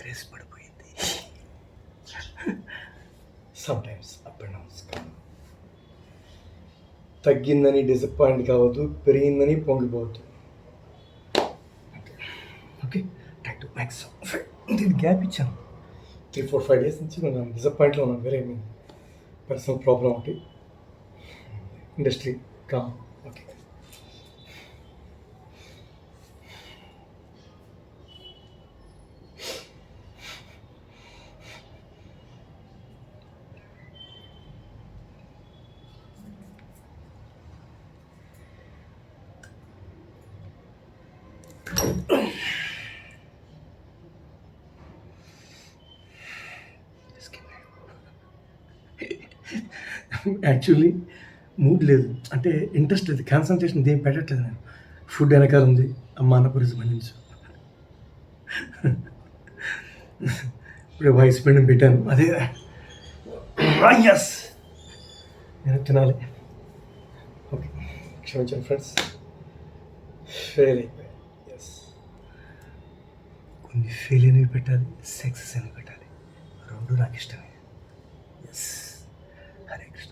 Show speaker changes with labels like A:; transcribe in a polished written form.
A: Craze పడిపోయింది. Sometimes up and downs కాదు. తగ్గిందని డిసప్పాయింట్ కావద్దు, పెరిగిందని పొంగిపోవద్దు. Okay, try to max. ఇది గ్యాప్ ఇచ్చాను 3-4-5 డేస్ నుంచి నేను డిసప్పాయింట్లో ఉన్నాను. వేరే పర్సనల్ ప్రాబ్లం ఒకటి, ఇండస్ట్రీ కా. ఓకే, యాక్చువల్లీ మూడ్ లేదు, అంటే ఇంట్రెస్ట్ లేదు, కాన్సన్ట్రేషన్ దేని పెట్టట్లేదు. నేను ఫుడ్ వెనకాల ఉంది, అమ్మ అన్న గురించి పండించు. ఇప్పుడు వాయిస్ పెయింట్ పెట్టాను, అదే ఎస్ నేను తినాలి. ఓకే, క్షమించండి ఫ్రెండ్స్, ఫెయిల్ అయిపోయాయి. ఎస్, కొన్ని ఫెయిల్ అనేవి పెట్టాలి, సక్సెస్ అనేవి పెట్టాలి, రెండు నాకు ఇష్టమే. ఎస్, హరే కృష్ణ.